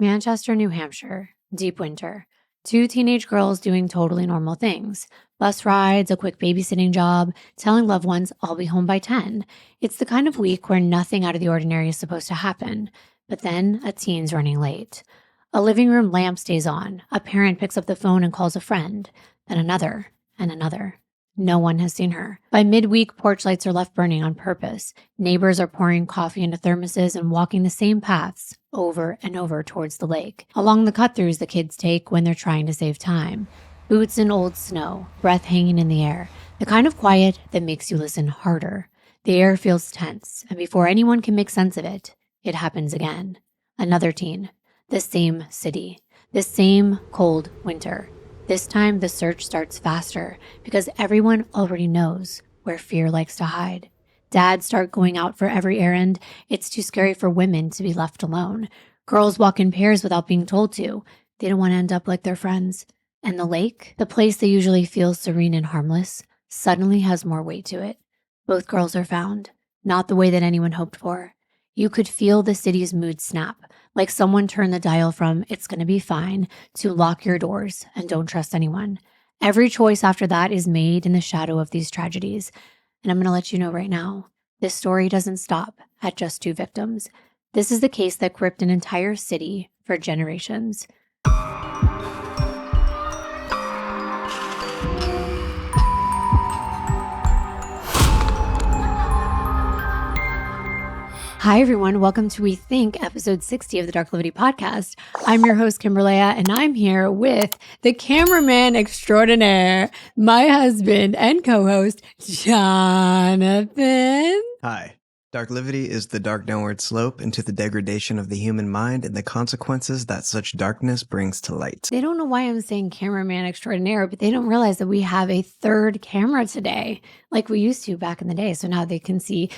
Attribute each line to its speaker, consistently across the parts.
Speaker 1: Manchester, New Hampshire, deep winter. 2 teenage girls doing totally normal things. Bus rides, a quick babysitting job, telling loved ones I'll be home by 10. It's the kind of week where nothing out of the ordinary is supposed to happen. But then a teen's running late. A living room lamp stays on. A parent picks up the phone and calls a friend. Then another and another. No one has seen her. By midweek, porch lights are left burning on purpose. Neighbors are pouring coffee into thermoses and walking the same paths over and over towards the lake, along the cut-throughs the kids take when they're trying to save time. Boots in old snow, breath hanging in the air, the kind of quiet that makes you listen harder. The air feels tense, and before anyone can make sense of it, it happens again. Another teen, the same city, the same cold winter. This time, the search starts faster because everyone already knows where fear likes to hide. Dads start going out for every errand. It's too scary for women to be left alone. Girls walk in pairs without being told to. They don't want to end up like their friends. And the lake, the place that usually feels serene and harmless, suddenly has more weight to it. Both girls are found, not the way that anyone hoped for. You could feel the city's mood snap, like someone turned the dial from "it's gonna be fine" to "lock your doors and don't trust anyone." Every choice after that is made in the shadow of these tragedies. And I'm gonna let you know right now, this story doesn't stop at just 2 victims. This is the case that gripped an entire city for generations. Hi, everyone. Welcome to We Think, episode 60 of the DARKLIVITY podcast. I'm your host, Kimbyr, and I'm here with the cameraman extraordinaire, my husband and co-host, Jonathan.
Speaker 2: Hi. DARKLIVITY is the dark downward slope into the degradation of the human mind and the consequences that such darkness brings to light.
Speaker 1: They don't know why I'm saying cameraman extraordinaire, but they don't realize that we have a third camera today, like we used to back in the day. So now they can see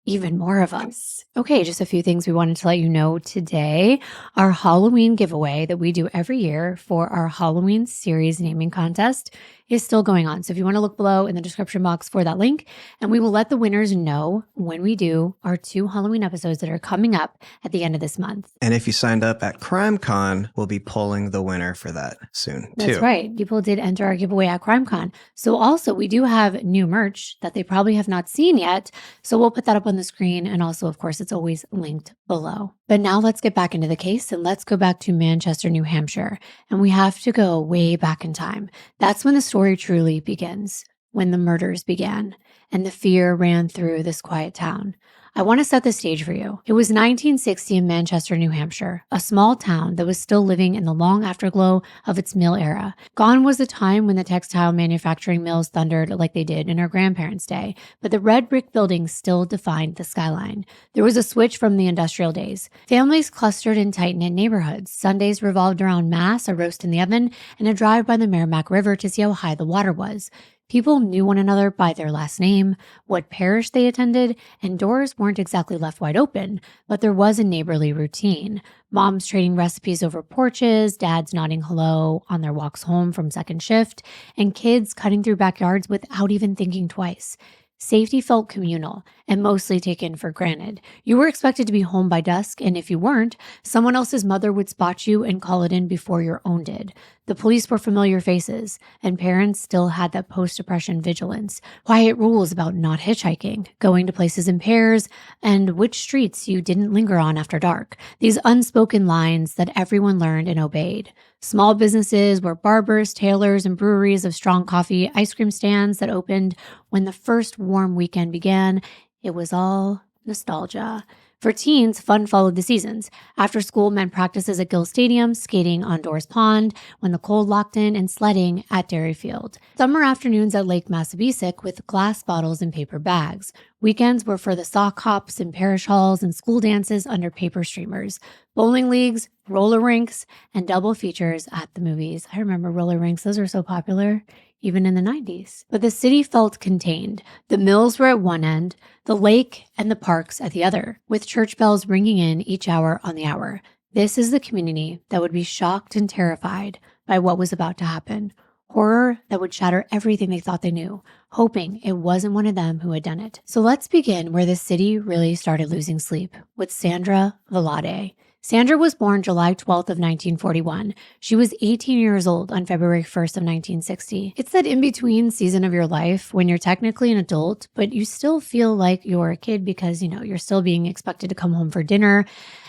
Speaker 1: even more of us. Okay, just a few things we wanted to let you know today. Our Halloween giveaway that we do every year for our Halloween series naming contest is still going on. So if you want to look below in the description box for that link, and we will let the winners know when we do our 2 Halloween episodes that are coming up at the end of this month.
Speaker 2: And if you signed up at CrimeCon, we'll be polling the winner for that soon, too.
Speaker 1: That's right. People did enter our giveaway at CrimeCon. So also, we do have new merch that they probably have not seen yet. So we'll put that up on the screen. And also, of course, it's always linked below. But now let's get back into the case and let's go back to Manchester, New Hampshire. And we have to go way back in time. That's when the story truly begins, when the murders began and the fear ran through this quiet town. I want to set the stage for you. It was 1960 in Manchester, New Hampshire, a small town that was still living in the long afterglow of its mill era. Gone was the time when the textile manufacturing mills thundered like they did in our grandparents' day, but the red brick buildings still defined the skyline. There was a switch from the industrial days. Families clustered in tight-knit neighborhoods. Sundays revolved around mass, a roast in the oven, and a drive by the Merrimack River to see how high the water was. People knew one another by their last name, what parish they attended, and doors weren't exactly left wide open, but there was a neighborly routine. Moms trading recipes over porches, dads nodding hello on their walks home from second shift, and kids cutting through backyards without even thinking twice. Safety felt communal and mostly taken for granted. You were expected to be home by dusk, and if you weren't, someone else's mother would spot you and call it in before your own did. The police were familiar faces, and parents still had that post-depression vigilance. Quiet rules about not hitchhiking, going to places in pairs, and which streets you didn't linger on after dark. These unspoken lines that everyone learned and obeyed. Small businesses were barbers, tailors, and breweries of strong coffee, ice cream stands that opened when the first warm weekend began. It was all nostalgia. For teens, fun followed the seasons. After school meant practices at Gill Stadium, skating on Doors Pond when the cold locked in, and sledding at Dairy Field. Summer afternoons at Lake Massabesic with glass bottles and paper bags. Weekends were for the sock hops in parish halls and school dances under paper streamers. Bowling leagues, roller rinks, and double features at the movies. I remember roller rinks. Those were so popular, even in the 90s. But the city felt contained. The mills were at one end, the lake and the parks at the other, with church bells ringing in each hour on the hour. This is the community that would be shocked and terrified by what was about to happen. Horror that would shatter everything they thought they knew, hoping it wasn't one of them who had done it. So let's begin where the city really started losing sleep, with Sandra Valade. Sandra was born July 12th of 1941. She was 18 years old on February 1st of 1960. It's that in-between season of your life when you're technically an adult, but you still feel like you're a kid because, you're still being expected to come home for dinner.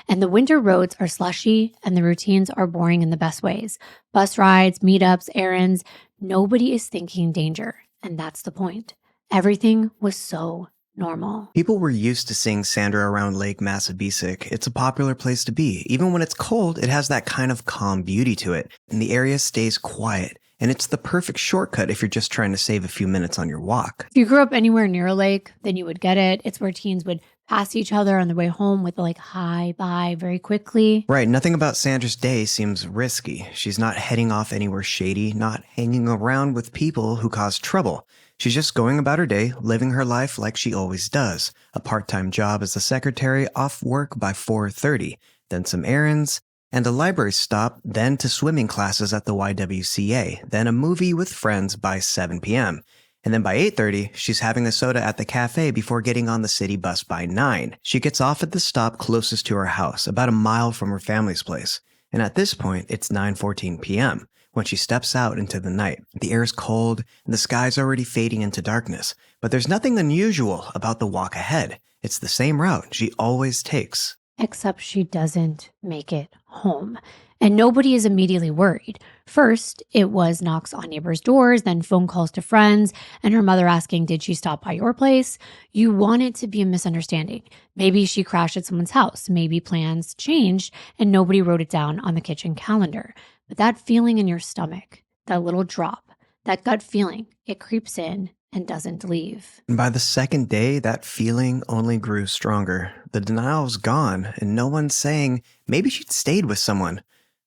Speaker 1: And the winter roads are slushy and the routines are boring in the best ways. Bus rides, meetups, errands, nobody is thinking danger. And that's the point. Everything was so normal.
Speaker 2: People were used to seeing Sandra around Lake Massabesic. It's a popular place to be. Even when it's cold, it has that kind of calm beauty to it, and the area stays quiet. And it's the perfect shortcut if you're just trying to save a few minutes on your walk.
Speaker 1: If you grew up anywhere near a lake, then you would get it. It's where teens would pass each other on the way home with hi, bye very quickly.
Speaker 2: Right, nothing about Sandra's day seems risky. She's not heading off anywhere shady, not hanging around with people who cause trouble. She's just going about her day, living her life like she always does. A part-time job as a secretary, off work by 4:30, then some errands, and a library stop, then to swimming classes at the YWCA, then a movie with friends by 7 p.m. And then by 8:30, she's having a soda at the cafe before getting on the city bus by 9. She gets off at the stop closest to her house, about a mile from her family's place. And at this point, it's 9:14 p.m. when she steps out into the night. The air's cold, and the sky's already fading into darkness. But there's nothing unusual about the walk ahead. It's the same route she always takes.
Speaker 1: Except she doesn't make it home. And nobody is immediately worried. First, it was knocks on neighbors' doors, then phone calls to friends, and her mother asking, did she stop by your place? You want it to be a misunderstanding. Maybe she crashed at someone's house. Maybe plans changed and nobody wrote it down on the kitchen calendar. But that feeling in your stomach, that little drop, that gut feeling, it creeps in and doesn't leave.
Speaker 2: And by the second day, that feeling only grew stronger. The denial's gone, and no one's saying, maybe she'd stayed with someone.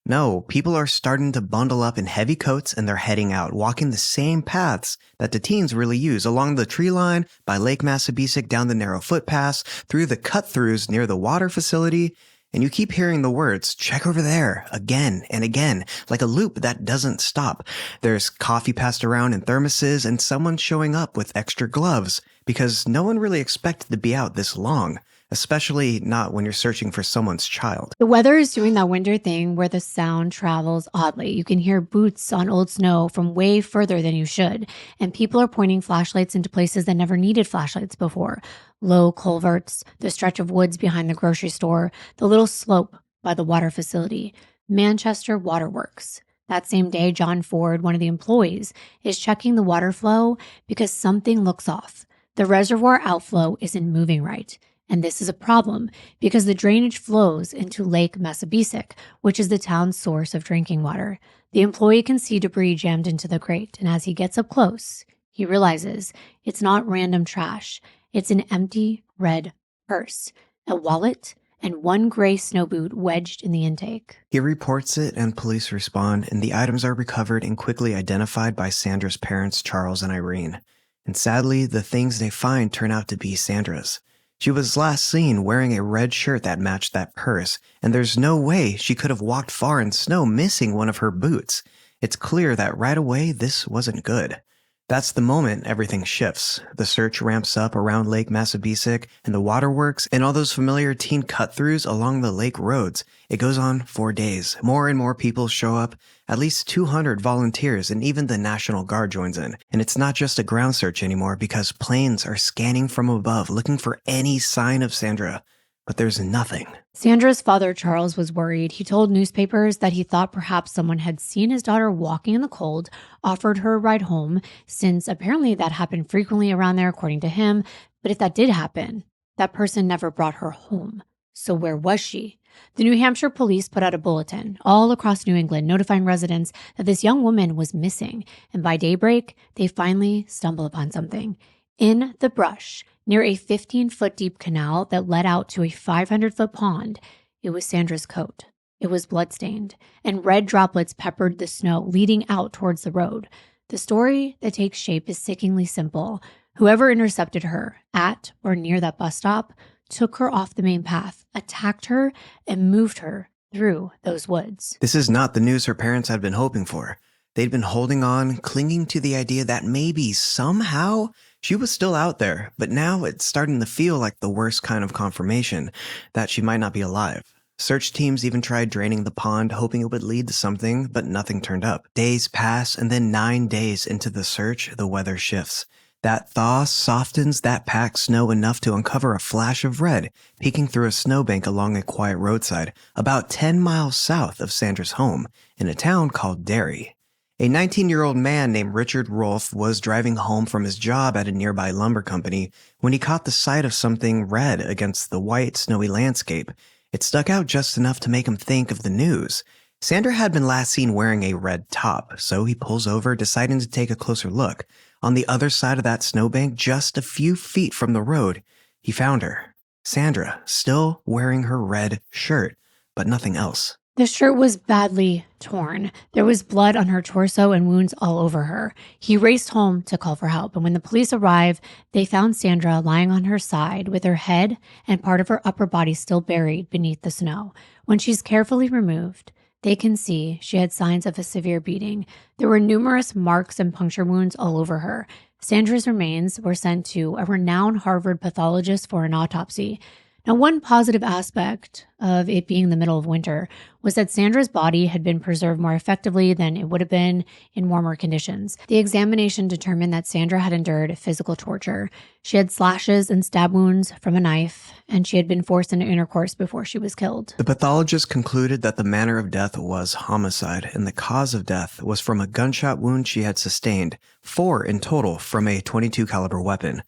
Speaker 2: No, people are starting to bundle up in heavy coats and they're heading out, walking the same paths that the teens really use, along the tree line, by Lake Massabesic, down the narrow footpaths, through the cut-throughs near the water facility. And you keep hearing the words, check over there, again and again, like a loop that doesn't stop. There's coffee passed around in thermoses and someone showing up with extra gloves, because no one really expected to be out this long. Especially not when you're searching for someone's child.
Speaker 1: The weather is doing that winter thing where the sound travels oddly. You can hear boots on old snow from way further than you should. And people are pointing flashlights into places that never needed flashlights before. Low culverts, the stretch of woods behind the grocery store, the little slope by the water facility. Manchester Waterworks. That same day, John Ford, one of the employees, is checking the water flow because something looks off. The reservoir outflow isn't moving right. And this is a problem because the drainage flows into Lake Massabesic, which is the town's source of drinking water. The employee can see debris jammed into the grate, and as he gets up close, he realizes it's not random trash. It's an empty red purse, a wallet, and one gray snow boot wedged in the intake.
Speaker 2: He reports it and police respond, and the items are recovered and quickly identified by Sandra's parents, Charles and Irene. And sadly, the things they find turn out to be Sandra's. She was last seen wearing a red shirt that matched that purse, and there's no way she could have walked far in snow missing one of her boots. It's clear that right away this wasn't good. That's the moment everything shifts. The search ramps up around Lake Massabesic and the waterworks and all those familiar teen cut-throughs along the lake roads. It goes on 4 days. More and more people show up. At least 200 volunteers and even the National Guard joins in. And it's not just a ground search anymore because planes are scanning from above looking for any sign of Sandra. But there's nothing.
Speaker 1: Sandra's father, Charles, was worried. He told newspapers that he thought perhaps someone had seen his daughter walking in the cold, offered her a ride home, since apparently that happened frequently around there, according to him. But if that did happen, that person never brought her home. So where was she? The New Hampshire police put out a bulletin all across New England notifying residents that this young woman was missing. And by daybreak, they finally stumble upon something. In the brush, near a 15-foot deep canal that led out to a 500-foot pond, it was Sandra's coat. It was bloodstained, and red droplets peppered the snow leading out towards the road. The story that takes shape is sickeningly simple. Whoever intercepted her at or near that bus stop took her off the main path, attacked her, and moved her through those woods.
Speaker 2: This is not the news her parents had been hoping for. They'd been holding on, clinging to the idea that maybe, somehow, she was still out there, but now it's starting to feel like the worst kind of confirmation that she might not be alive. Search teams even tried draining the pond, hoping it would lead to something, but nothing turned up. Days pass, and then 9 days into the search, the weather shifts. That thaw softens that packed snow enough to uncover a flash of red, peeking through a snowbank along a quiet roadside, about 10 miles south of Sandra's home, in a town called Derry. A 19-year-old man named Richard Rolfe was driving home from his job at a nearby lumber company when he caught the sight of something red against the white, snowy landscape. It stuck out just enough to make him think of the news. Sandra had been last seen wearing a red top, so he pulls over, deciding to take a closer look. On the other side of that snowbank, just a few feet from the road, he found her. Sandra, still wearing her red shirt, but nothing else.
Speaker 1: The shirt was badly torn. There was blood on her torso and wounds all over her. He raced home to call for help, and when the police arrived, they found Sandra lying on her side with her head and part of her upper body still buried beneath the snow. When she's carefully removed, they can see she had signs of a severe beating. There were numerous marks and puncture wounds all over her. Sandra's remains were sent to a renowned Harvard pathologist for an autopsy. Now, one positive aspect of it being the middle of winter was that Sandra's body had been preserved more effectively than it would have been in warmer conditions. The examination determined that Sandra had endured physical torture. She had slashes and stab wounds from a knife, and she had been forced into intercourse before she was killed.
Speaker 2: The pathologist concluded that the manner of death was homicide, and the cause of death was from a gunshot wound she had sustained, 4 in total from a .22 caliber weapon.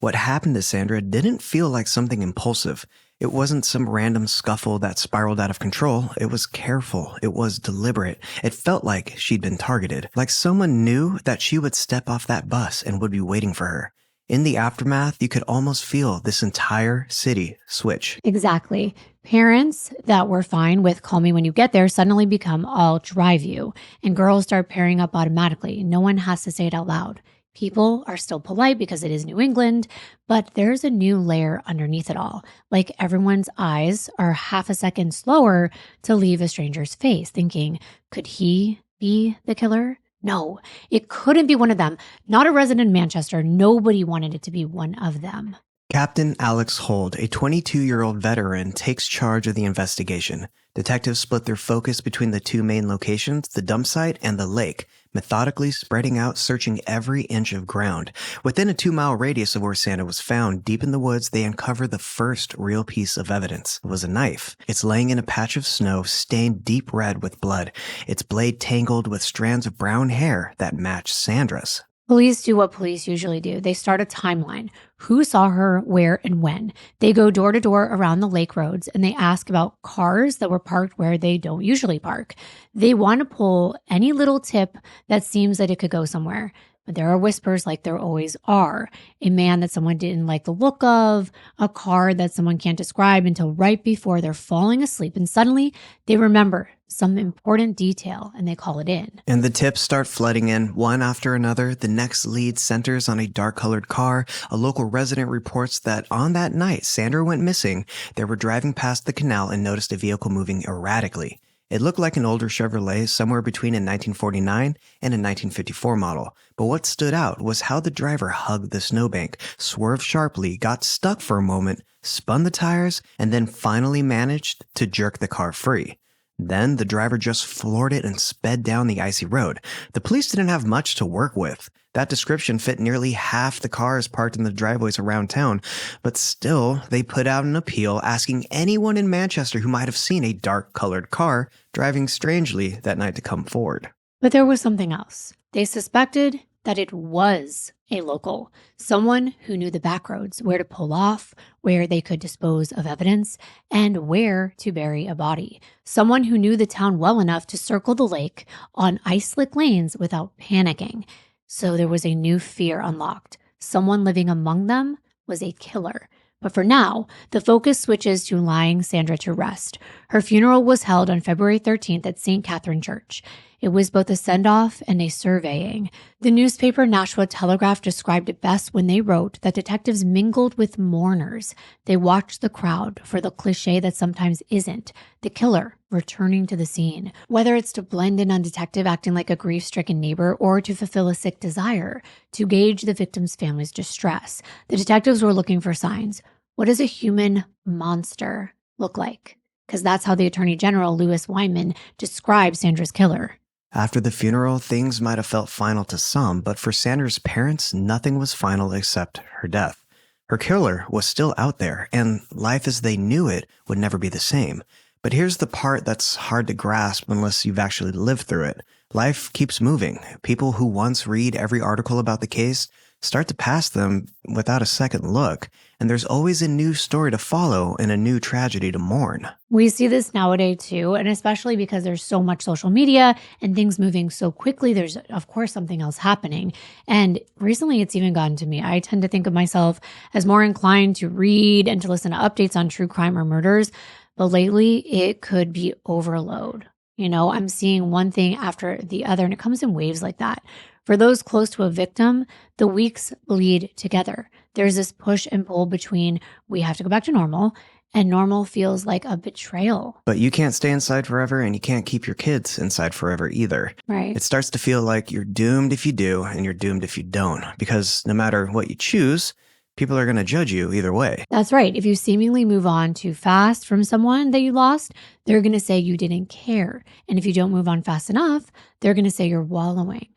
Speaker 2: What happened to Sandra didn't feel like something impulsive. It wasn't some random scuffle that spiraled out of control. It was careful. It was deliberate. It felt like she'd been targeted, like someone knew that she would step off that bus and would be waiting for her. In the aftermath, you could almost feel this entire city switch.
Speaker 1: Exactly. Parents that were fine with call me when you get there suddenly become I'll drive you, and girls start pairing up automatically. No one has to say it out loud. People are still polite because it is New England, but there's a new layer underneath it all. Like everyone's eyes are half a second slower to leave a stranger's face, thinking, could he be the killer? No, it couldn't be one of them. Not a resident in Manchester. Nobody wanted it to be one of them.
Speaker 2: Captain Alex Hold, a 22-year-old veteran, takes charge of the investigation. Detectives split their focus between the 2 main locations, the dump site and the lake, methodically spreading out, searching every inch of ground. Within a 2-mile radius of where Sandra was found, deep in the woods, they uncover the first real piece of evidence. It was a knife. It's laying in a patch of snow, stained deep red with blood, its blade tangled with strands of brown hair that match Sandra's.
Speaker 1: Police do what police usually do. They start a timeline. Who saw her, where, and when. They go door to door around the lake roads and they ask about cars that were parked where they don't usually park. They want to pull any little tip that seems that it could go somewhere. But there are whispers like there always are. A man that someone didn't like the look of, a car that someone can't describe until right before they're falling asleep. And suddenly they remember some important detail and they call it in.
Speaker 2: And the tips start flooding in, one after another. The next lead centers on a dark-colored car. A local resident reports that on that night Sandra went missing. They were driving past the canal and noticed a vehicle moving erratically. It looked like an older Chevrolet, somewhere between a 1949 and a 1954 model. But what stood out was how the driver hugged the snowbank, swerved sharply, got stuck for a moment, spun the tires, and then finally managed to jerk the car free. Then the driver just floored it and sped down the icy road. The police didn't have much to work with. That description fit nearly half the cars parked in the driveways around town, but still, they put out an appeal asking anyone in Manchester who might have seen a dark-colored car driving strangely that night to come forward.
Speaker 1: But there was something else. They suspected that it was a local, someone who knew the back roads, where to pull off, where they could dispose of evidence, and where to bury a body. Someone who knew the town well enough to circle the lake on ice-slick lanes without panicking. So there was a new fear unlocked. Someone living among them was a killer. But for now, the focus switches to lying Sandra to rest. Her funeral was held on February 13th at St. Catherine Church. It was both a send-off and a surveying. The newspaper Nashua Telegraph described it best when they wrote that detectives mingled with mourners. They watched the crowd for the cliche that sometimes isn't, the killer returning to the scene. Whether it's to blend in on detective acting like a grief-stricken neighbor or to fulfill a sick desire, to gauge the victim's family's distress, the detectives were looking for signs. What does a human monster look like? because that's how the Attorney General, Louis Wyman, described Sandra's killer.
Speaker 2: After the funeral, things might have felt final to some, but for Sandra's parents, nothing was final except her death. Her killer was still out there, and life as they knew it would never be the same. But here's the part that's hard to grasp unless you've actually lived through it. Life keeps moving. People who once read every article about the case start to pass them without a second look, and there's always a new story to follow and a new tragedy to mourn.
Speaker 1: We see this nowadays too, and especially because there's so much social media and things moving so quickly, there's of course something else happening. And recently it's even gotten to me. I tend to think of myself as more inclined to read and to listen to updates on true crime or murders, but lately it could be overload. I'm seeing one thing after the other, and it comes in waves like that. For those close to a victim, the weeks bleed together. There's this push and pull between we have to go back to normal, and normal feels like a betrayal.
Speaker 2: But you can't stay inside forever, and you can't keep your kids inside forever either.
Speaker 1: Right.
Speaker 2: It starts to feel like you're doomed if you do, and you're doomed if you don't. Because no matter what you choose, people are going to judge you either way.
Speaker 1: That's right. If you seemingly move on too fast from someone that you lost, they're going to say you didn't care. And if you don't move on fast enough, they're going to say you're wallowing.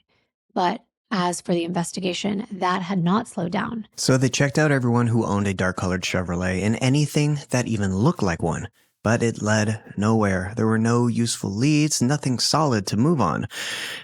Speaker 1: But as for the investigation, that had not slowed down.
Speaker 2: So they checked out everyone who owned a dark-colored Chevrolet and anything that even looked like one. But it led nowhere. There were no useful leads, nothing solid to move on.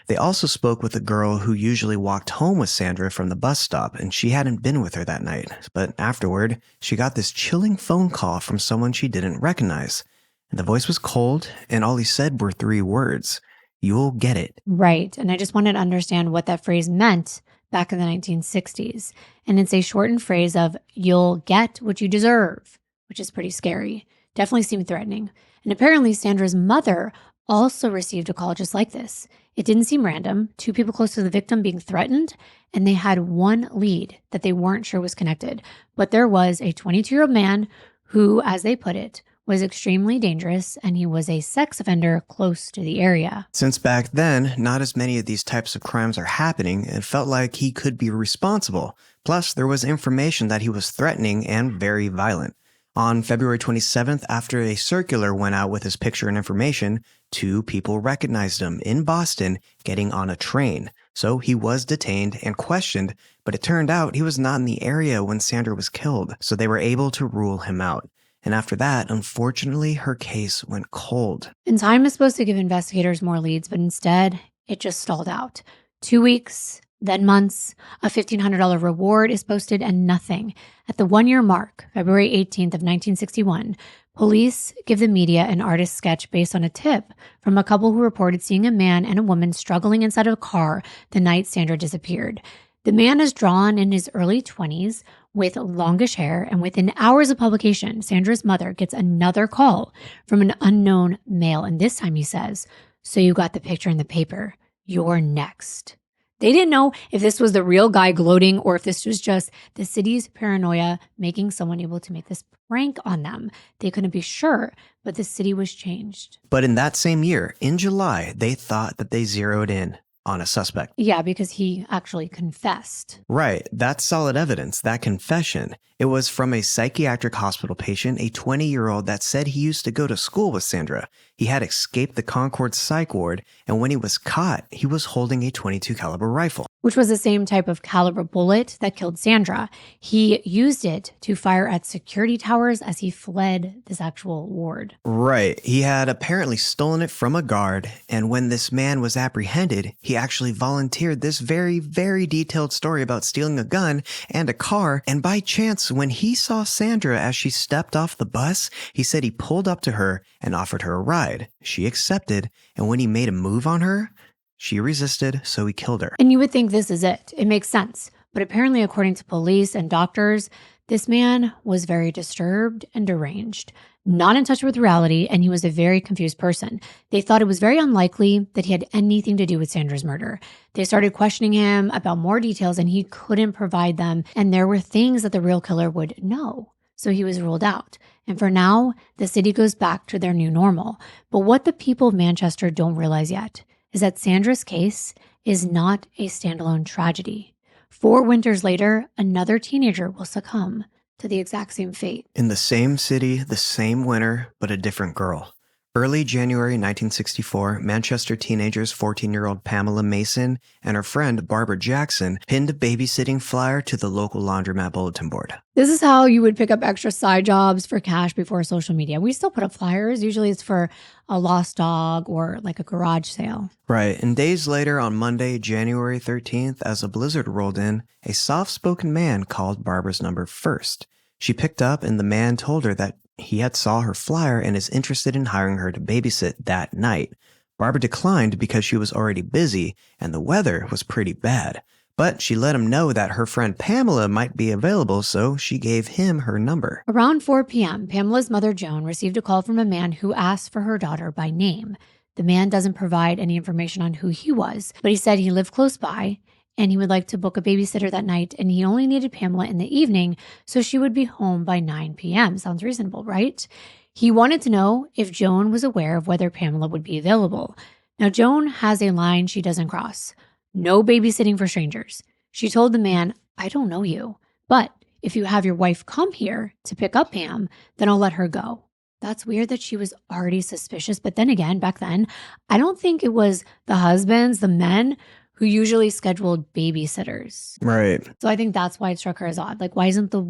Speaker 2: They also spoke with a girl who usually walked home with Sandra from the bus stop, and she hadn't been with her that night. But afterward, she got this chilling phone call from someone she didn't recognize. And the voice was cold, and all he said were 3 words. You'll get it.
Speaker 1: Right. And I just wanted to understand what that phrase meant back in the 1960s. And it's a shortened phrase of you'll get what you deserve, which is pretty scary. Definitely seemed threatening. And apparently Sandra's mother also received a call just like this. It didn't seem random. 2 people close to the victim being threatened, and they had one lead that they weren't sure was connected. But there was a 22-year-old man who, as they put it, was extremely dangerous, and he was a sex offender close to the area.
Speaker 2: Since back then, not as many of these types of crimes are happening, it felt like he could be responsible. Plus, there was information that he was threatening and very violent. On February 27th, after a circular went out with his picture and information, 2 people recognized him in Boston getting on a train. So he was detained and questioned, but it turned out he was not in the area when Sandra was killed, so they were able to rule him out. And after that, unfortunately, her case went cold.
Speaker 1: And time is supposed to give investigators more leads, but instead, it just stalled out. 2 weeks, then months, a $1,500 reward is posted, and nothing. At the 1-year mark, February 18th of 1961, police give the media an artist's sketch based on a tip from a couple who reported seeing a man and a woman struggling inside of a car the night Sandra disappeared. The man is drawn in his early 20s with longish hair, and within hours of publication, Sandra's mother gets another call from an unknown male. And this time he says, "So you got the picture in the paper. You're next." They didn't know if this was the real guy gloating or if this was just the city's paranoia making someone able to make this prank on them. They couldn't be sure, but the city was changed.
Speaker 2: But in that same year, in July, they thought that they zeroed in on a suspect.
Speaker 1: Yeah, because he actually confessed.
Speaker 2: Right, that's solid evidence, that confession. It was from a psychiatric hospital patient, a 20-year-old that said he used to go to school with Sandra. He had escaped the Concord psych ward, and when he was caught, he was holding a .22 caliber rifle.
Speaker 1: Which was the same type of caliber bullet that killed Sandra. He used it to fire at security towers as he fled this actual ward.
Speaker 2: Right, he had apparently stolen it from a guard, and when this man was apprehended, he actually volunteered this very, very detailed story about stealing a gun and a car, and by chance, when he saw Sandra as she stepped off the bus, he said he pulled up to her and offered her a ride. She accepted, and when he made a move on her, she resisted, so he killed her.
Speaker 1: And you would think this is it. It makes sense. But apparently, according to police and doctors, this man was very disturbed and deranged, not in touch with reality, and he was a very confused person. They thought it was very unlikely that he had anything to do with Sandra's murder. They started questioning him about more details, and he couldn't provide them, and there were things that the real killer would know. So he was ruled out. And for now, the city goes back to their new normal. But what the people of Manchester don't realize yet is that Sandra's case is not a standalone tragedy. 4 winters later, another teenager will succumb to the exact same fate.
Speaker 2: In the same city, the same winter, but a different girl. Early January 1964, Manchester teenagers 14-year-old Pamela Mason and her friend Barbara Jackson pinned a babysitting flyer to the local laundromat bulletin board.
Speaker 1: This is how you would pick up extra side jobs for cash before social media. We still put up flyers. Usually it's for a lost dog or like a garage sale.
Speaker 2: Right, and days later on Monday, January 13th, as a blizzard rolled in, a soft-spoken man called Barbara's number first. She picked up and the man told her that he had saw her flyer and is interested in hiring her to babysit that night. Barbara declined because she was already busy and the weather was pretty bad. But she let him know that her friend Pamela might be available, so she gave him her number.
Speaker 1: Around 4 p.m., Pamela's mother, Joan, received a call from a man who asked for her daughter by name. The man doesn't provide any information on who he was, but he said he lived close by and he would like to book a babysitter that night, and he only needed Pamela in the evening, so she would be home by 9 p.m. Sounds reasonable, right? He wanted to know if Joan was aware of whether Pamela would be available. Now, Joan has a line she doesn't cross. No babysitting for strangers. She told the man, I don't know you, but if you have your wife come here to pick up Pam, then I'll let her go. That's weird that she was already suspicious. But then again, back then, I don't think it was the husbands, the men, who usually scheduled babysitters.
Speaker 2: Right.
Speaker 1: So I think that's why it struck her as odd. Like, why isn't the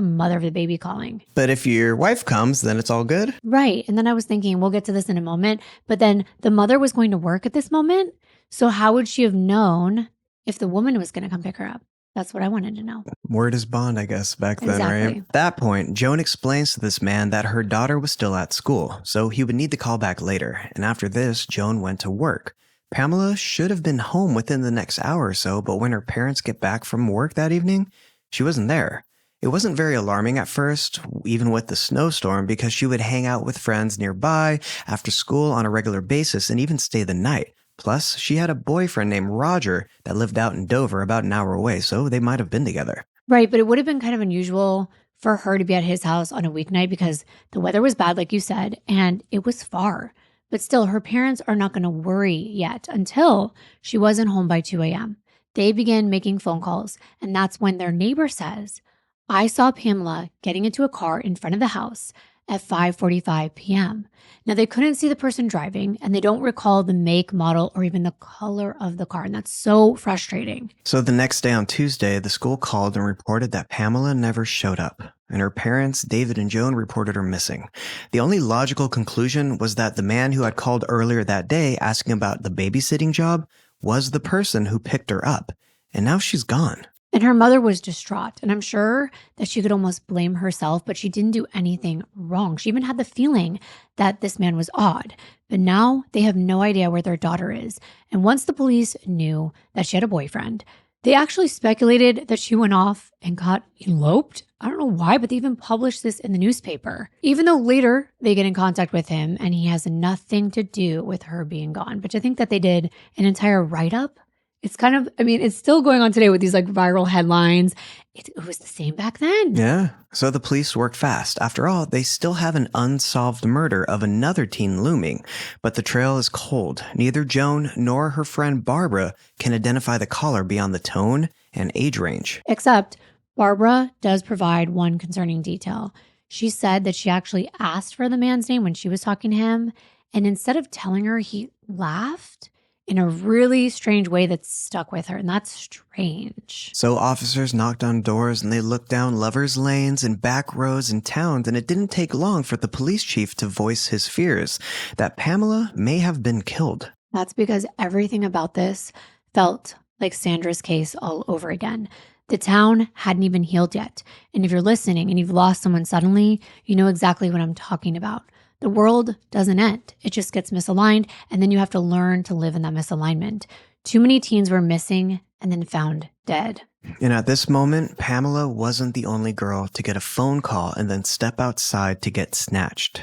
Speaker 1: mother of the baby calling?
Speaker 2: But if your wife comes, then it's all good?
Speaker 1: Right. And then I was thinking, we'll get to this in a moment, but then the mother was going to work at this moment. So how would she have known if the woman was going to come pick her up? That's what I wanted to know.
Speaker 2: Word is bond, I guess, back then,
Speaker 1: Exactly.
Speaker 2: right? At that point, Joan explains to this man that her daughter was still at school, so he would need to call back later. And after this, Joan went to work. Pamela should have been home within the next hour or so, but when her parents get back from work that evening, she wasn't there. It wasn't very alarming at first, even with the snowstorm, because she would hang out with friends nearby after school on a regular basis and even stay the night. Plus, she had a boyfriend named Roger that lived out in Dover about an hour away, so they might have been together.
Speaker 1: Right, but it would have been kind of unusual for her to be at his house on a weeknight because the weather was bad, like you said, and it was far. But still, her parents are not going to worry yet until she wasn't home by 2 a.m. They began making phone calls, and that's when their neighbor says, I saw Pamela getting into a car in front of the house at 5:45 p.m. Now, they couldn't see the person driving, and they don't recall the make, model, or even the color of the car, and that's so frustrating.
Speaker 2: So the next day on Tuesday, the school called and reported that Pamela never showed up, and her parents, David and Joan, reported her missing. The only logical conclusion was that the man who had called earlier that day asking about the babysitting job was the person who picked her up, and now she's gone.
Speaker 1: And her mother was distraught, and I'm sure that she could almost blame herself, but she didn't do anything wrong. She even had the feeling that this man was odd. But now they have no idea where their daughter is. And once the police knew that she had a boyfriend, they actually speculated that she went off and got eloped. I don't know why, but they even published this in the newspaper. Even though later they get in contact with him and he has nothing to do with her being gone. But I think that they did an entire write-up. It's kind of, it's still going on today with these like viral headlines. It was the same back then.
Speaker 2: Yeah. So the police worked fast. After all, they still have an unsolved murder of another teen looming. But the trail is cold. Neither Joan nor her friend Barbara can identify the caller beyond the tone and age range.
Speaker 1: Except Barbara does provide one concerning detail. She said that she actually asked for the man's name when she was talking to him. And instead of telling her, he laughed in a really strange way that stuck with her. And that's strange.
Speaker 2: So officers knocked on doors and they looked down lovers' lanes and back roads in towns, and it didn't take long for the police chief to voice his fears that Pamela may have been killed.
Speaker 1: That's because everything about this felt like Sandra's case all over again. The town hadn't even healed yet. And if you're listening and you've lost someone suddenly, you know exactly what I'm talking about. The world doesn't end. It just gets misaligned, and then you have to learn to live in that misalignment. Too many teens were missing and then found dead.
Speaker 2: And at this moment, Pamela wasn't the only girl to get a phone call and then step outside to get snatched.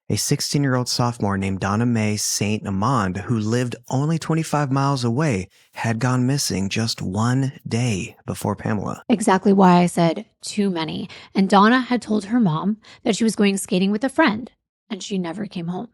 Speaker 2: A 16-year-old sophomore named Donna Mae St. Amand, who lived only 25 miles away, had gone missing just one day before Pamela.
Speaker 1: Exactly why I said too many. And Donna had told her mom that she was going skating with a friend, and she never came home.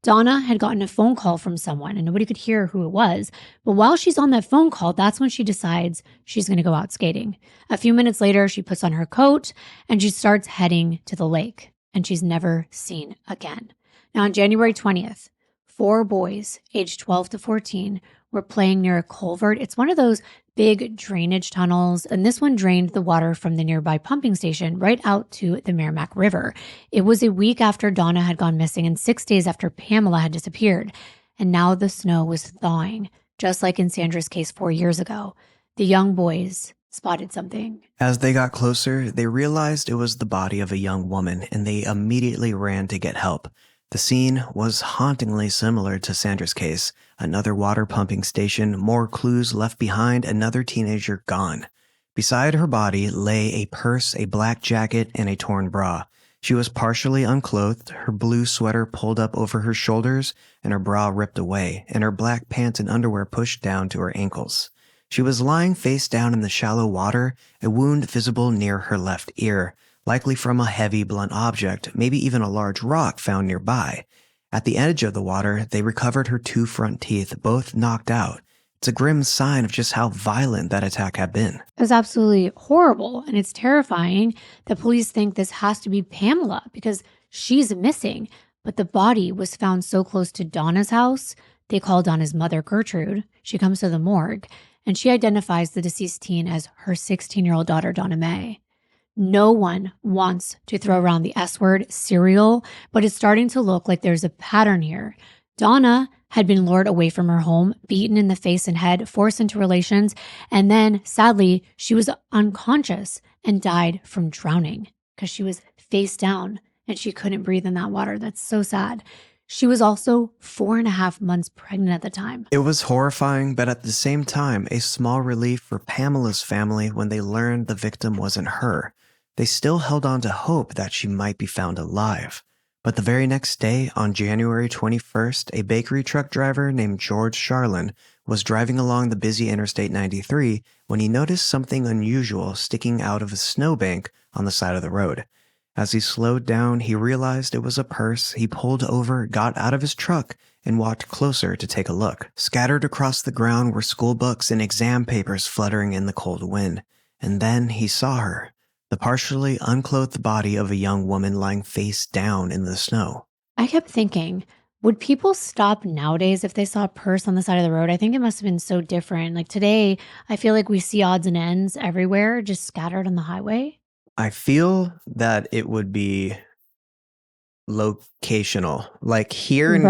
Speaker 1: Donna had gotten a phone call from someone and nobody could hear who it was. But while she's on that phone call, that's when she decides she's going to go out skating. A few minutes later, she puts on her coat and she starts heading to the lake, and she's never seen again. Now, on January 20th, 4 boys aged 12 to 14 were playing near a culvert. It's one of those big drainage tunnels, and this one drained the water from the nearby pumping station right out to the Merrimack River. It was a week after Donna had gone missing and 6 days after Pamela had disappeared. And now the snow was thawing, just like in Sandra's case 4 years ago. The young boys spotted something.
Speaker 2: As they got closer, they realized it was the body of a young woman, and they immediately ran to get help. The scene was hauntingly similar to Sandra's case. Another water pumping station, more clues left behind, another teenager gone. Beside her body lay a purse, a black jacket, and a torn bra. She was partially unclothed, her blue sweater pulled up over her shoulders, and her bra ripped away, and her black pants and underwear pushed down to her ankles. She was lying face down in the shallow water, a wound visible near her left ear, likely from a heavy, blunt object, maybe even a large rock found nearby. At the edge of the water, they recovered her 2 front teeth, both knocked out. It's a grim sign of just how violent that attack had been.
Speaker 1: It was absolutely horrible, and it's terrifying. The police think this has to be Pamela because she's missing, but the body was found so close to Donna's house. They call Donna's mother, Gertrude. She comes to the morgue, and she identifies the deceased teen as her 16-year-old daughter, Donna Mae. No one wants to throw around the S word, serial, but it's starting to look like there's a pattern here. Donna had been lured away from her home, beaten in the face and head, forced into relations, and then, sadly, she was unconscious and died from drowning because she was face down and she couldn't breathe in that water. That's so sad. She was also 4.5 months pregnant at the time.
Speaker 2: It was horrifying, but at the same time, a small relief for Pamela's family when they learned the victim wasn't her. They still held on to hope that she might be found alive. But the very next day, on January 21st, a bakery truck driver named George Charlin was driving along the busy Interstate 93 when he noticed something unusual sticking out of a snowbank on the side of the road. As he slowed down, he realized it was a purse. He pulled over, got out of his truck, and walked closer to take a look. Scattered across the ground were school books and exam papers fluttering in the cold wind. And then he saw her. The partially unclothed body of a young woman lying face down in the snow.
Speaker 1: I kept thinking, would people stop nowadays if they saw a purse on the side of the road? I think it must have been so different. Like today, I feel like we see odds and ends everywhere, just scattered on the highway.
Speaker 2: I feel that it would be locational. Like here in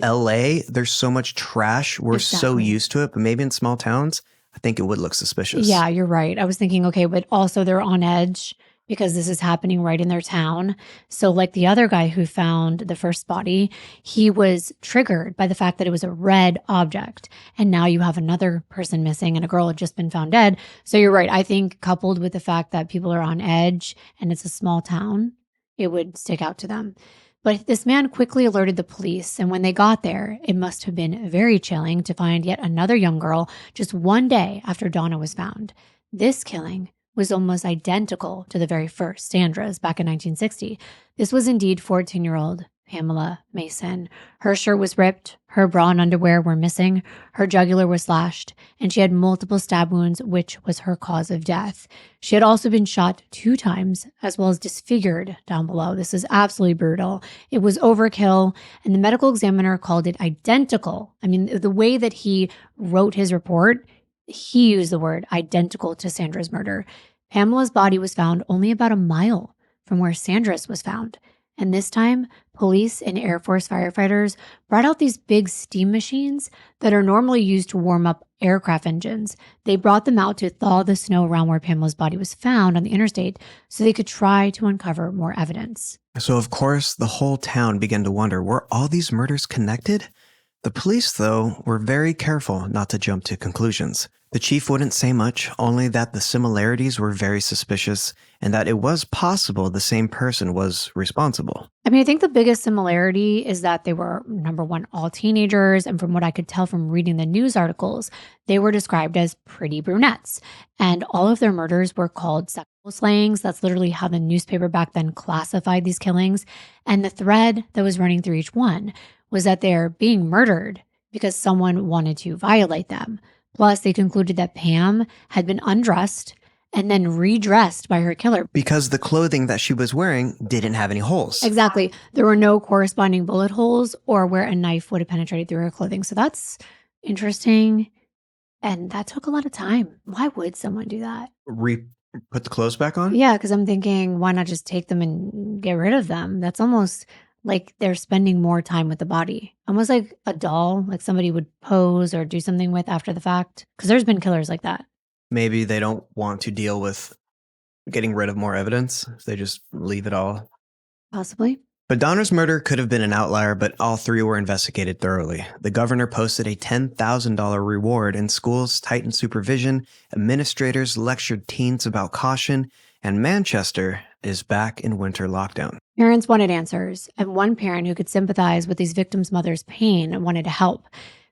Speaker 2: LA, there's so much trash. We're so used to it, but maybe in small towns, I think it would look suspicious.
Speaker 1: Yeah, you're right. I was thinking, okay, but also they're on edge because this is happening right in their town. So like the other guy who found the first body, he was triggered by the fact that it was a red object. And now you have another person missing and a girl had just been found dead. So you're right. I think coupled with the fact that people are on edge and it's a small town, it would stick out to them. But this man quickly alerted the police, and when they got there, it must have been very chilling to find yet another young girl just 1 day after Donna was found. This killing was almost identical to the very first, Sandra's, back in 1960. This was indeed 14-year-old Pamela Mason. Her shirt was ripped, her bra and underwear were missing, her jugular was slashed, and she had multiple stab wounds, which was her cause of death. She had also been shot 2 times, as well as disfigured down below. This is absolutely brutal. It was overkill, and the medical examiner called it identical. I mean, the way that he wrote his report, he used the word identical to Sandra's murder. Pamela's body was found only about a mile from where Sandra's was found. And this time, police and Air Force firefighters brought out these big steam machines that are normally used to warm up aircraft engines. They brought them out to thaw the snow around where Pamela's body was found on the interstate so they could try to uncover more evidence.
Speaker 2: So, of course, the whole town began to wonder, were all these murders connected? The police, though, were very careful not to jump to conclusions. The chief wouldn't say much, only that the similarities were very suspicious and that it was possible the same person was responsible.
Speaker 1: I mean, I think the biggest similarity is that they were, number one, all teenagers. And from what I could tell from reading the news articles, they were described as pretty brunettes. And all of their murders were called sexual slayings. That's literally how the newspaper back then classified these killings. And the thread that was running through each one was that they're being murdered because someone wanted to violate them. Plus, they concluded that Pam had been undressed and then redressed by her killer.
Speaker 2: Because the clothing that she was wearing didn't have any holes.
Speaker 1: Exactly. There were no corresponding bullet holes or where a knife would have penetrated through her clothing. So that's interesting. And that took a lot of time. Why would someone do that?
Speaker 2: Put the clothes back on?
Speaker 1: Yeah, because I'm thinking, why not just take them and get rid of them? That's almost like they're spending more time with the body. Almost like a doll, like somebody would pose or do something with after the fact. Because there's been killers like that.
Speaker 2: Maybe they don't want to deal with getting rid of more evidence. They just leave it all.
Speaker 1: Possibly.
Speaker 2: But Donner's murder could have been an outlier, but all three were investigated thoroughly. The governor posted a $10,000 reward, and schools tightened supervision, administrators lectured teens about caution, and Manchester is back in winter lockdown.
Speaker 1: Parents wanted answers, and one parent who could sympathize with these victims' mother's pain wanted to help.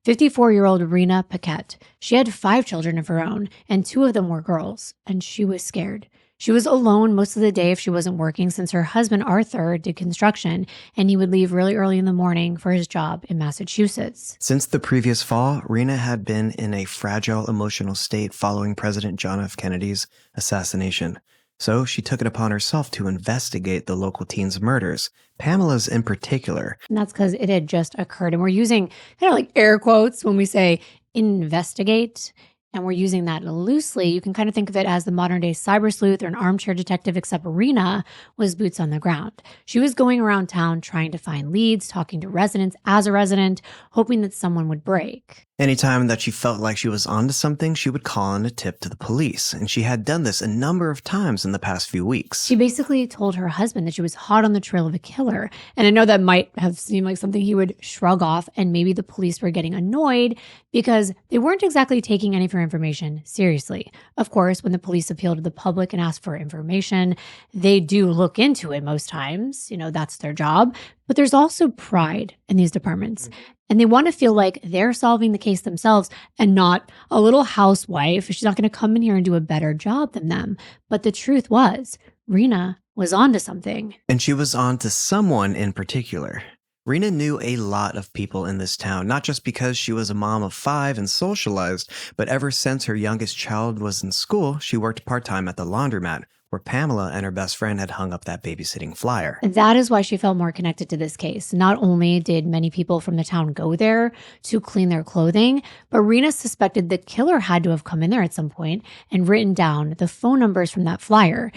Speaker 1: 54-year-old Rena Paquette. She had 5 children of her own, and 2 of them were girls, and she was scared. She was alone most of the day if she wasn't working, since her husband, Arthur, did construction, and he would leave really early in the morning for his job in Massachusetts.
Speaker 2: Since the previous fall, Rena had been in a fragile emotional state following President John F. Kennedy's assassination. So she took it upon herself to investigate the local teens' murders, Pamela's in particular.
Speaker 1: And that's because it had just occurred. And we're using kind of like air quotes when we say investigate. And we're using that loosely. You can kind of think of it as the modern day cyber sleuth or an armchair detective, except Rena was boots on the ground. She was going around town trying to find leads, talking to residents as a resident, hoping that someone would break.
Speaker 2: Anytime that she felt like she was onto something, she would call in a tip to the police, and she had done this a number of times in the past few weeks.
Speaker 1: She basically told her husband that she was hot on the trail of a killer, and I know that might have seemed like something he would shrug off, and maybe the police were getting annoyed because they weren't exactly taking any of her information seriously. Of course, when the police appeal to the public and ask for information, they do look into it most times. You know, that's their job. But there's also pride in these departments. And they want to feel like they're solving the case themselves and not a little housewife. She's not going to come in here and do a better job than them. But the truth was, Rena was onto something.
Speaker 2: And she was onto someone in particular. Rena knew a lot of people in this town, not just because she was a mom of 5 and socialized, but ever since her youngest child was in school, she worked part-time at the laundromat, where Pamela and her best friend had hung up that babysitting flyer.
Speaker 1: That is why she felt more connected to this case. Not only did many people from the town go there to clean their clothing, but Rena suspected the killer had to have come in there at some point and written down the phone numbers from that flyer.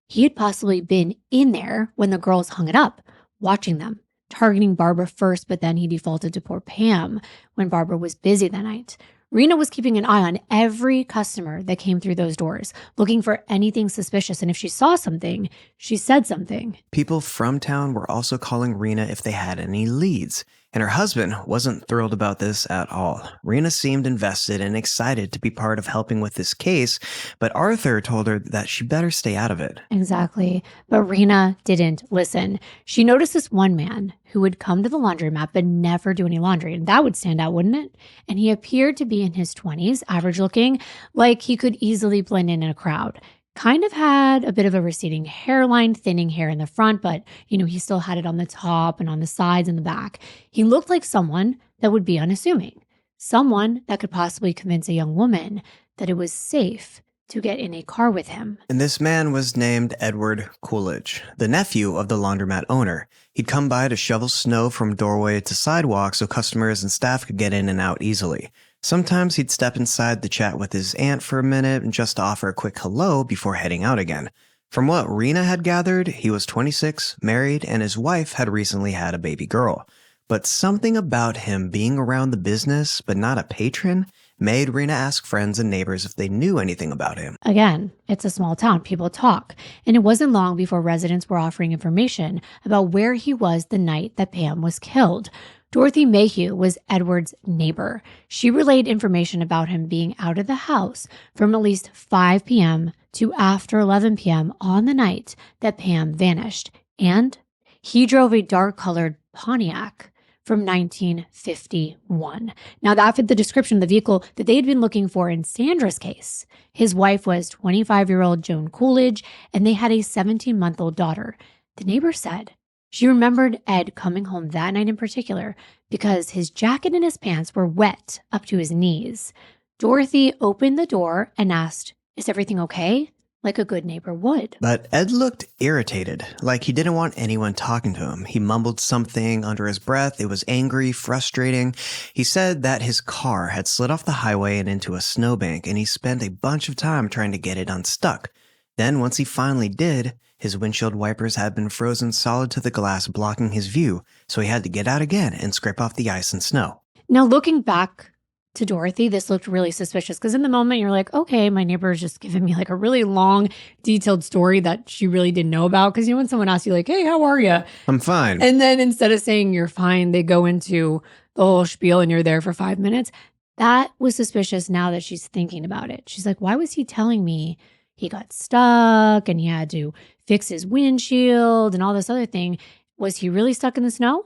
Speaker 1: He had possibly been in there when the girls hung it up, watching them, targeting Barbara first, but then he defaulted to poor Pam when Barbara was busy that night. Rena was keeping an eye on every customer that came through those doors, looking for anything suspicious. And if she saw something, she said something.
Speaker 2: People from town were also calling Rena if they had any leads. And her husband wasn't thrilled about this at all. Rena seemed invested and excited to be part of helping with this case, but Arthur told her that she better stay out of it.
Speaker 1: Exactly. But Rena didn't listen. She noticed this one man who would come to the laundromat but never do any laundry. And that would stand out, wouldn't it? And he appeared to be in his 20s, average looking, like he could easily blend in a crowd. Kind of had a bit of a receding hairline, thinning hair in the front, but, he still had it on the top and on the sides and the back. He looked like someone that would be unassuming, someone that could possibly convince a young woman that it was safe to get in a car with him.
Speaker 2: And this man was named Edward Coolidge, the nephew of the laundromat owner. He'd come by to shovel snow from doorway to sidewalk so customers and staff could get in and out easily. Sometimes he'd step inside to chat with his aunt for a minute and just to offer a quick hello before heading out again. From what Rena had gathered, he was 26, married, and his wife had recently had a baby girl. But something about him being around the business, but not a patron, made Rena ask friends and neighbors if they knew anything about him.
Speaker 1: Again, it's a small town. People talk. And it wasn't long before residents were offering information about where he was the night that Pam was killed. Dorothy Mayhew was Edward's neighbor. She relayed information about him being out of the house from at least 5 p.m. to after 11 p.m. on the night that Pam vanished. And he drove a dark-colored Pontiac from 1951. Now, that fit the description of the vehicle that they had been looking for in Sandra's case. His wife was 25-year-old Joan Coolidge, and they had a 17-month-old daughter. The neighbor said she remembered Ed coming home that night in particular, because his jacket and his pants were wet up to his knees. Dorothy opened the door and asked, "Is everything okay?" like a good neighbor would.
Speaker 2: But Ed looked irritated, like he didn't want anyone talking to him. He mumbled something under his breath. It was angry, frustrating. He said that his car had slid off the highway and into a snowbank, and he spent a bunch of time trying to get it unstuck. Then, once he finally did, his windshield wipers had been frozen solid to the glass, blocking his view, so he had to get out again and scrape off the ice and snow.
Speaker 1: Now, looking back to Dorothy, this looked really suspicious because in the moment you're like, okay, my neighbor is just giving me like a really long, detailed story that she really didn't know about. Because when someone asks you like, hey, how are you?
Speaker 2: I'm fine.
Speaker 1: And then instead of saying you're fine, they go into the whole spiel and you're there for 5 minutes. That was suspicious now that she's thinking about it. She's like, why was he telling me he got stuck and he had to fix his windshield and all this other thing? Was he really stuck in the snow?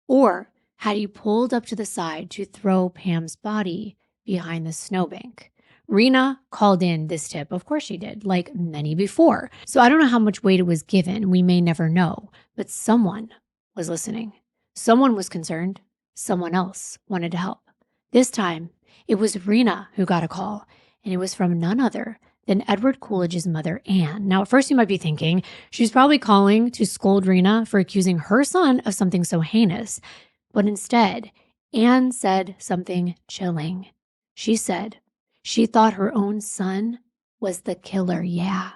Speaker 1: Or had he pulled up to the side to throw Pam's body behind the snowbank? Rena called in this tip. Of course she did, like many before. So I don't know how much weight it was given. We may never know. But someone was listening. Someone was concerned. Someone else wanted to help. This time, it was Rena who got a call. And it was from none other than Edward Coolidge's mother, Anne. Now, at first you might be thinking, she's probably calling to scold Rena for accusing her son of something so heinous. But instead, Anne said something chilling. She said she thought her own son was the killer, yeah.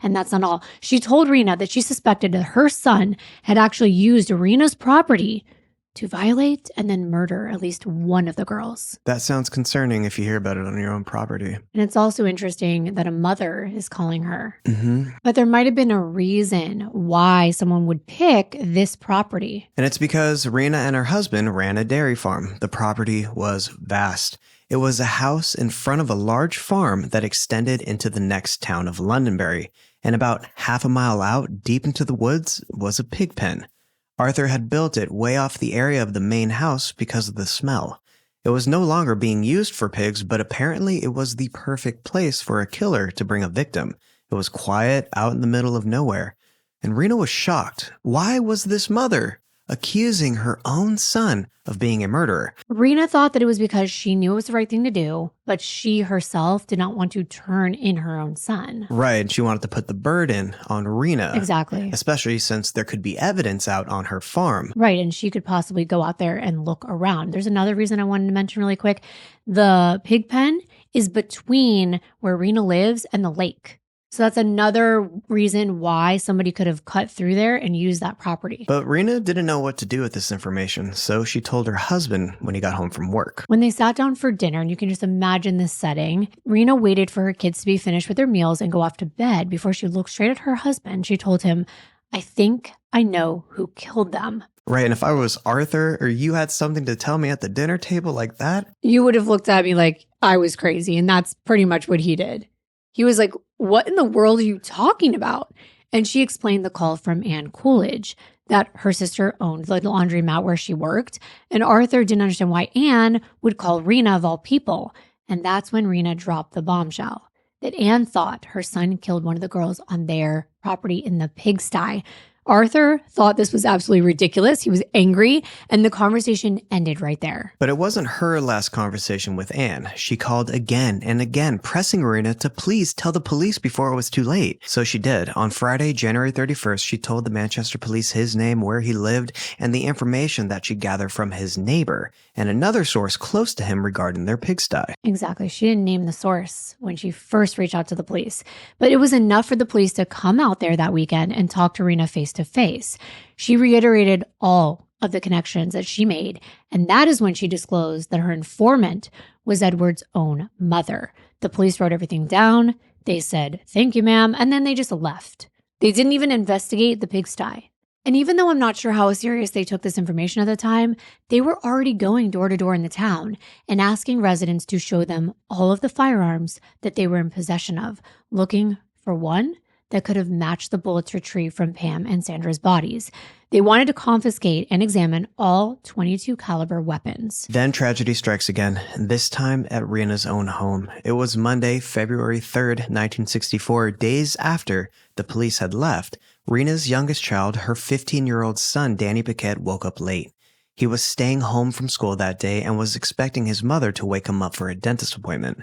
Speaker 1: And that's not all. She told Rena that she suspected that her son had actually used Rena's property to violate and then murder at least one of the girls.
Speaker 2: That sounds concerning if you hear about it on your own property.
Speaker 1: And it's also interesting that a mother is calling her.
Speaker 2: Mm-hmm.
Speaker 1: But there might have been a reason why someone would pick this property.
Speaker 2: And it's because Rena and her husband ran a dairy farm. The property was vast. It was a house in front of a large farm that extended into the next town of Londonderry. And about half a mile out, deep into the woods, was a pig pen. Arthur had built it way off the area of the main house because of the smell. It was no longer being used for pigs, but apparently it was the perfect place for a killer to bring a victim. It was quiet, out in the middle of nowhere. And Rena was shocked. Why was this mother accusing her own son of being a murderer?
Speaker 1: Rena thought that it was because she knew it was the right thing to do, but she herself did not want to turn in her own son.
Speaker 2: Right, she wanted to put the burden on Rena.
Speaker 1: Exactly.
Speaker 2: Especially since there could be evidence out on her farm.
Speaker 1: Right, and she could possibly go out there and look around. There's another reason I wanted to mention really quick. The pig pen is between where Rena lives and the lake. So that's another reason why somebody could have cut through there and used that property.
Speaker 2: But Rena didn't know what to do with this information, so she told her husband when he got home from work.
Speaker 1: When they sat down for dinner, and you can just imagine this setting, Rena waited for her kids to be finished with their meals and go off to bed. Before she looked straight at her husband, she told him, "I think I know who killed them."
Speaker 2: Right, and if I was Arthur or you had something to tell me at the dinner table like that,
Speaker 1: you would have looked at me like I was crazy, and that's pretty much what he did. He was like, "What in the world are you talking about?" And she explained the call from Anne Coolidge, that her sister owned the laundromat where she worked. And Arthur didn't understand why Anne would call Rena of all people. And that's when Rena dropped the bombshell, that Anne thought her son killed one of the girls on their property in the pigsty. Arthur thought this was absolutely ridiculous. He was angry, and the conversation ended right there.
Speaker 2: But it wasn't her last conversation with Anne. She called again and again, pressing Rena to please tell the police before it was too late. So she did. On Friday, January 31st, she told the Manchester police his name, where he lived, and the information that she gathered from his neighbor and another source close to him regarding their pigsty.
Speaker 1: Exactly. She didn't name the source when she first reached out to the police, but it was enough for the police to come out there that weekend and talk to Rena face to face. She reiterated all of the connections that she made, and that is when she disclosed that her informant was Edward's own mother. The police wrote everything down. They said, "Thank you, ma'am," and then they just left. They didn't even investigate the pigsty. And even though I'm not sure how serious they took this information at the time, they were already going door to door in the town and asking residents to show them all of the firearms that they were in possession of, looking for one that could have matched the bullets retrieved from Pam and Sandra's bodies. They wanted to confiscate and examine all .22 caliber weapons.
Speaker 2: Then tragedy strikes again, this time at Rena's own home. It was Monday, February 3rd, 1964, days after the police had left. Rena's youngest child, her 15-year-old son, Danny Paquette, woke up late. He was staying home from school that day and was expecting his mother to wake him up for a dentist appointment.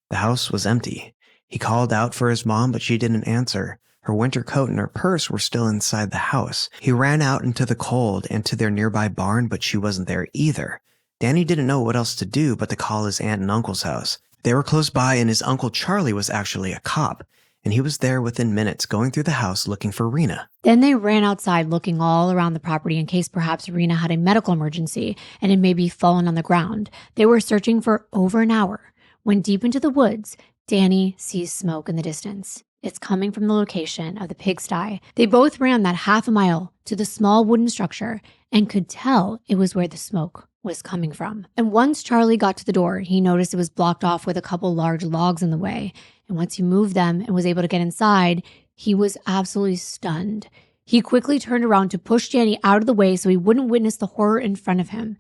Speaker 2: The house was empty. He called out for his mom, but she didn't answer. Her winter coat and her purse were still inside the house. He ran out into the cold and to their nearby barn, but she wasn't there either. Danny didn't know what else to do but to call his aunt and uncle's house. They were close by, and his uncle Charlie was actually a cop, and he was there within minutes going through the house looking for Rena.
Speaker 1: Then they ran outside looking all around the property in case perhaps Rena had a medical emergency and had maybe fallen on the ground. They were searching for over an hour when deep into the woods, Danny sees smoke in the distance. It's coming from the location of the pigsty. They both ran that half a mile to the small wooden structure and could tell it was where the smoke was coming from. And once Charlie got to the door, he noticed it was blocked off with a couple large logs in the way. And once he moved them and was able to get inside, he was absolutely stunned. He quickly turned around to push Danny out of the way so he wouldn't witness the horror in front of him.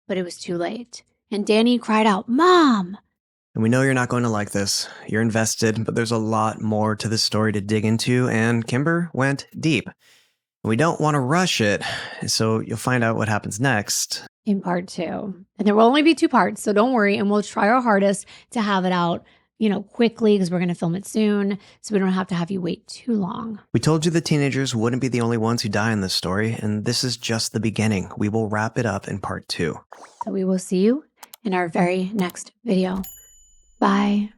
Speaker 1: But it was too late. And Danny cried out, "Mom!"
Speaker 2: And we know you're not going to like this. You're invested, but there's a lot more to this story to dig into, and Kimbyr went deep. We don't want to rush it, so you'll find out what happens next
Speaker 1: in part 2. And there will only be 2 parts, so don't worry, and we'll try our hardest to have it out, quickly, because we're going to film it soon, so we don't have to have you wait too long.
Speaker 2: We told you the teenagers wouldn't be the only ones who die in this story, and this is just the beginning. We will wrap it up in part 2.
Speaker 1: So we will see you in our very next video. Bye.